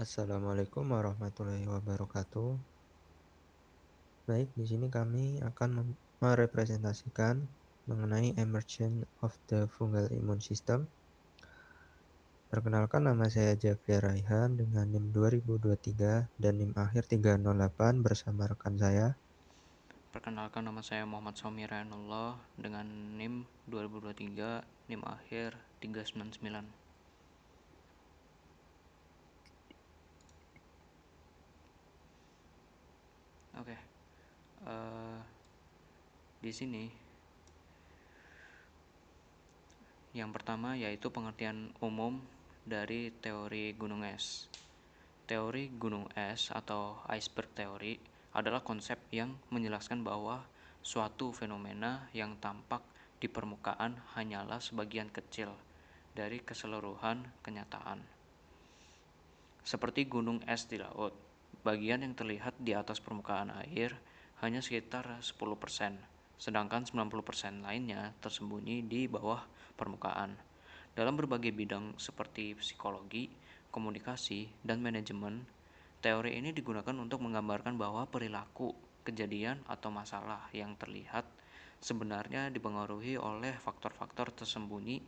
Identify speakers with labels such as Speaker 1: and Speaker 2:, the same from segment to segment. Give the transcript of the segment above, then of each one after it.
Speaker 1: Assalamualaikum warahmatullahi wabarakatuh. Baik, di sini kami akan merepresentasikan mengenai emergence of the fungal immune system. Perkenalkan, nama saya Jafri Raihan dengan NIM 2023 dan NIM akhir 308 bersama rekan saya.
Speaker 2: Perkenalkan, nama saya Muhammad Somir Rayanullah dengan NIM 2023, NIM akhir 399. Oke, eh, di sini yang pertama yaitu pengertian umum dari teori gunung es. Teori gunung es atau iceberg theory adalah konsep yang menjelaskan bahwa suatu fenomena yang tampak di permukaan hanyalah sebagian kecil dari keseluruhan kenyataan. Seperti gunung es di laut, bagian yang terlihat di atas permukaan air hanya sekitar 10%, sedangkan 90% lainnya tersembunyi di bawah permukaan. Dalam berbagai bidang seperti psikologi, komunikasi, dan manajemen, teori ini digunakan untuk menggambarkan bahwa perilaku, kejadian, atau masalah yang terlihat sebenarnya dipengaruhi oleh faktor-faktor tersembunyi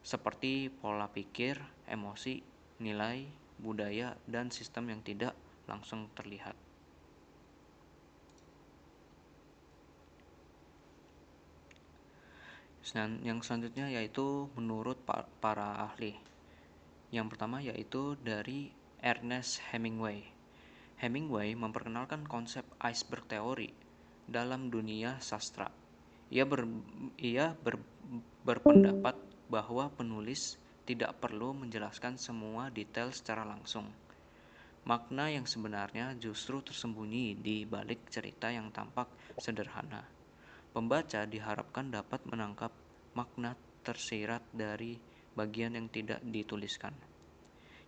Speaker 2: seperti pola pikir, emosi, nilai, budaya, dan sistem yang tidak langsung terlihat. Yang selanjutnya yaitu menurut para ahli. Yang pertama yaitu dari Ernest Hemingway. Hemingway memperkenalkan konsep iceberg theory dalam dunia sastra. Ia berpendapat bahwa penulis tidak perlu menjelaskan semua detail secara langsung. Makna yang sebenarnya justru tersembunyi di balik cerita yang tampak sederhana. Pembaca diharapkan dapat menangkap makna tersirat dari bagian yang tidak dituliskan.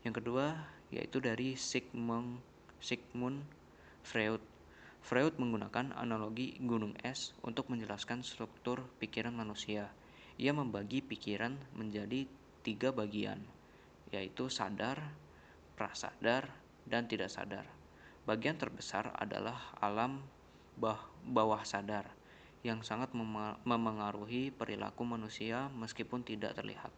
Speaker 2: Yang kedua yaitu dari Sigmund Freud. Freud menggunakan analogi gunung es untuk menjelaskan struktur pikiran manusia. Ia membagi pikiran menjadi 3 bagian, yaitu sadar, prasadar, dan tidak sadar. Bagian terbesar adalah alam bawah sadar yang sangat memengaruhi perilaku manusia meskipun tidak terlihat.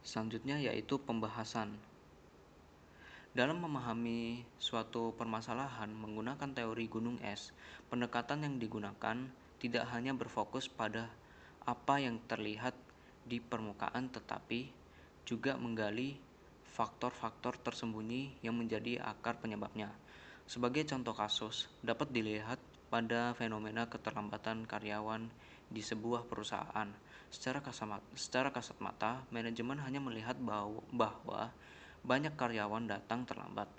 Speaker 2: Selanjutnya yaitu pembahasan. Dalam memahami suatu permasalahan menggunakan teori gunung es, pendekatan yang digunakan tidak hanya berfokus pada apa yang terlihat di permukaan tetapi juga menggali faktor-faktor tersembunyi yang menjadi akar penyebabnya. Sebagai contoh kasus, dapat dilihat pada fenomena keterlambatan karyawan di sebuah perusahaan. Secara kasat mata, manajemen hanya melihat bahwa banyak karyawan datang terlambat,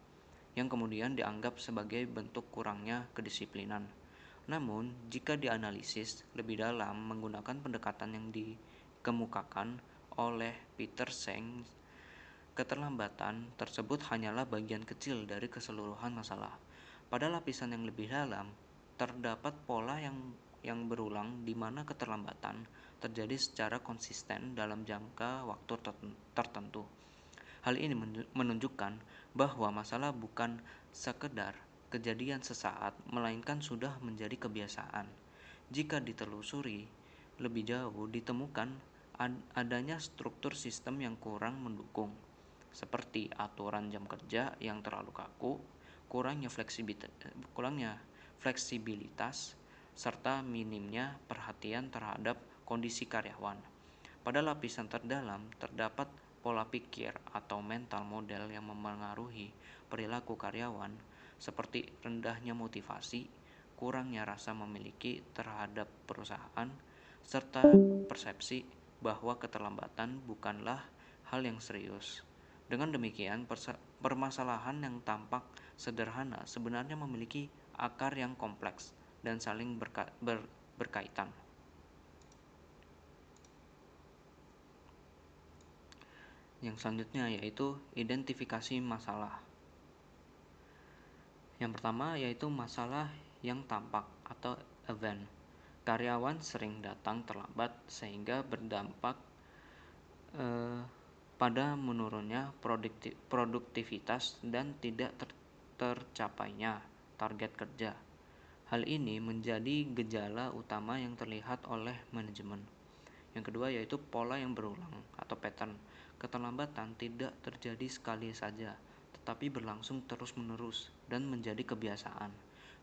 Speaker 2: yang kemudian dianggap sebagai bentuk kurangnya kedisiplinan. Namun, jika dianalisis lebih dalam menggunakan pendekatan yang dikemukakan oleh Peter Senge, keterlambatan tersebut hanyalah bagian kecil dari keseluruhan masalah. Pada lapisan yang lebih dalam, terdapat pola yang berulang di mana keterlambatan terjadi secara konsisten dalam jangka waktu tertentu. Hal ini menunjukkan bahwa masalah bukan sekedar kejadian sesaat, melainkan sudah menjadi kebiasaan. Jika ditelusuri lebih jauh, ditemukan adanya struktur sistem yang kurang mendukung, seperti aturan jam kerja yang terlalu kaku, kurangnya fleksibilitas, serta minimnya perhatian terhadap kondisi karyawan. Pada lapisan terdalam terdapat pola pikir atau mental model yang memengaruhi perilaku karyawan, seperti rendahnya motivasi, kurangnya rasa memiliki terhadap perusahaan, serta persepsi bahwa keterlambatan bukanlah hal yang serius. Dengan demikian, permasalahan yang tampak sederhana sebenarnya memiliki akar yang kompleks dan saling berkaitan. Yang selanjutnya yaitu identifikasi masalah. Yang pertama yaitu masalah yang tampak atau event. Karyawan sering datang terlambat sehingga berdampak pada menurunnya produktivitas dan tidak tercapainya target kerja. Hal ini menjadi gejala utama yang terlihat oleh manajemen. Yang kedua yaitu pola yang berulang atau pattern. Keterlambatan tidak terjadi sekali saja, tetapi berlangsung terus-menerus dan menjadi kebiasaan.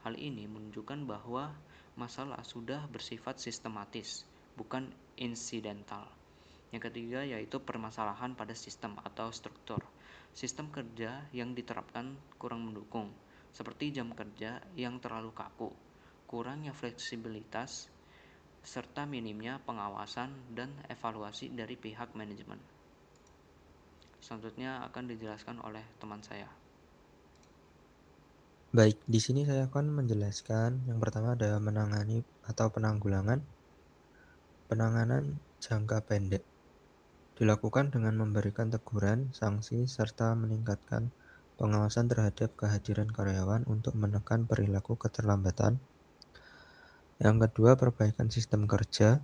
Speaker 2: Hal ini menunjukkan bahwa masalah sudah bersifat sistematis, bukan insidental. Yang ketiga yaitu permasalahan pada sistem atau struktur. Sistem kerja yang diterapkan kurang mendukung, seperti jam kerja yang terlalu kaku, kurangnya fleksibilitas, serta minimnya pengawasan dan evaluasi dari pihak manajemen. Selanjutnya akan dijelaskan oleh teman saya.
Speaker 1: Baik, di sini saya akan menjelaskan yang pertama ada menangani atau penanggulangan. Penanganan jangka pendek dilakukan dengan memberikan teguran, sanksi, serta meningkatkan pengawasan terhadap kehadiran karyawan untuk menekan perilaku keterlambatan. Yang kedua, perbaikan sistem kerja,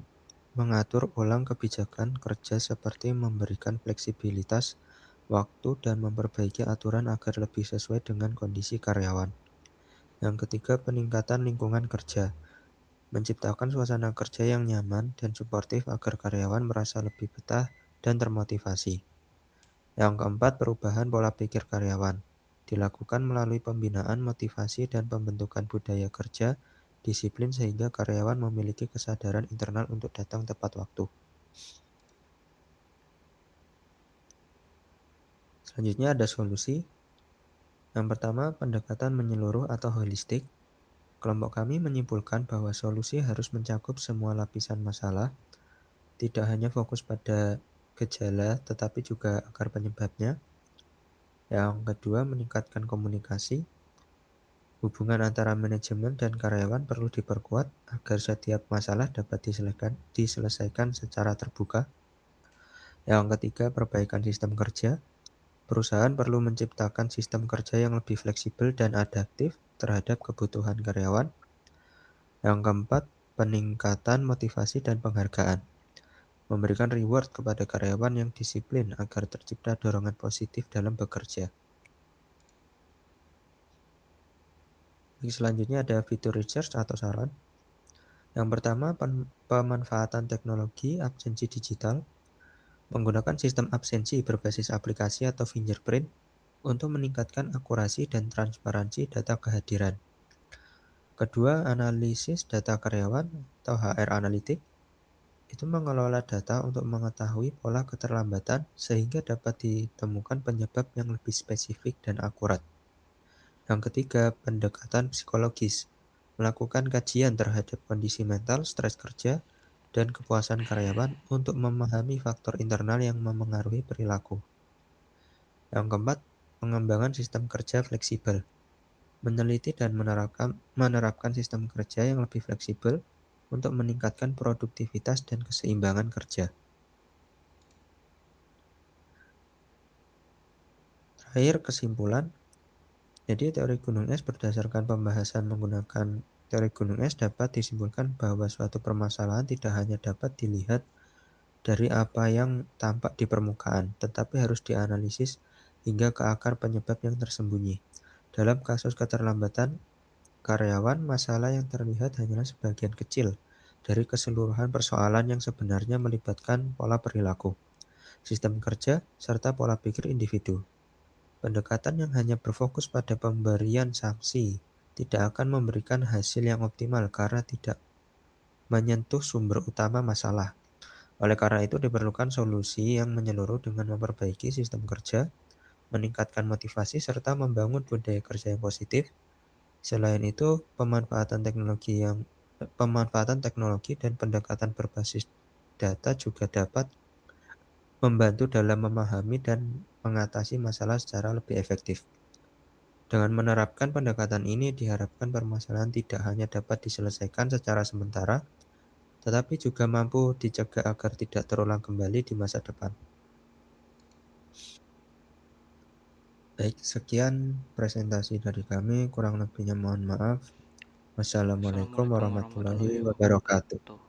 Speaker 1: mengatur ulang kebijakan kerja seperti memberikan fleksibilitas waktu dan memperbaiki aturan agar lebih sesuai dengan kondisi karyawan. Yang ketiga, peningkatan lingkungan kerja, menciptakan suasana kerja yang nyaman dan suportif agar karyawan merasa lebih betah dan termotivasi. Yang keempat, perubahan pola pikir karyawan, dilakukan melalui pembinaan motivasi dan pembentukan budaya kerja disiplin sehingga karyawan memiliki kesadaran internal untuk datang tepat waktu. Selanjutnya ada solusi. Yang pertama, pendekatan menyeluruh atau holistik. Kelompok kami menyimpulkan bahwa solusi harus mencakup semua lapisan masalah, tidak hanya fokus pada gejala, tetapi juga akar penyebabnya. Yang kedua, meningkatkan komunikasi. Hubungan antara manajemen dan karyawan perlu diperkuat agar setiap masalah dapat diselesaikan secara terbuka. Yang ketiga, perbaikan sistem kerja. Perusahaan perlu menciptakan sistem kerja yang lebih fleksibel dan adaptif terhadap kebutuhan karyawan. Yang keempat, peningkatan motivasi dan penghargaan. Memberikan reward kepada karyawan yang disiplin agar tercipta dorongan positif dalam bekerja. Selanjutnya ada fitur research atau saran. Yang pertama, pemanfaatan teknologi absensi digital. Menggunakan sistem absensi berbasis aplikasi atau fingerprint untuk meningkatkan akurasi dan transparansi data kehadiran. Kedua, analisis data karyawan atau HR Analytics itu mengelola data untuk mengetahui pola keterlambatan sehingga dapat ditemukan penyebab yang lebih spesifik dan akurat. Yang ketiga, pendekatan psikologis. Melakukan kajian terhadap kondisi mental, stres kerja, dan kepuasan karyawan untuk memahami faktor internal yang memengaruhi perilaku. Yang keempat, pengembangan sistem kerja fleksibel. Meneliti dan menerapkan sistem kerja yang lebih fleksibel untuk meningkatkan produktivitas dan keseimbangan kerja. Terakhir, kesimpulan. Jadi, teori gunung es berdasarkan pembahasan menggunakan teori gunung es dapat disimpulkan bahwa suatu permasalahan tidak hanya dapat dilihat dari apa yang tampak di permukaan, tetapi harus dianalisis hingga ke akar penyebab yang tersembunyi. Dalam kasus keterlambatan karyawan, masalah yang terlihat hanyalah sebagian kecil dari keseluruhan persoalan yang sebenarnya melibatkan pola perilaku, sistem kerja, serta pola pikir individu. Pendekatan yang hanya berfokus pada pemberian sanksi tidak akan memberikan hasil yang optimal karena tidak menyentuh sumber utama masalah. Oleh karena itu, diperlukan solusi yang menyeluruh dengan memperbaiki sistem kerja, meningkatkan motivasi, serta membangun budaya kerja yang positif. Selain itu, pemanfaatan teknologi dan pendekatan berbasis data juga dapat membantu dalam memahami dan mengatasi masalah secara lebih efektif. Dengan menerapkan pendekatan ini, diharapkan permasalahan tidak hanya dapat diselesaikan secara sementara, tetapi juga mampu dicegah agar tidak terulang kembali di masa depan. Baik, sekian presentasi dari kami. Kurang lebihnya mohon maaf. Wassalamualaikum
Speaker 2: Assalamualaikum
Speaker 1: warahmatullahi
Speaker 2: warahmatullahi
Speaker 1: wabarakatuh.
Speaker 2: wabarakatuh.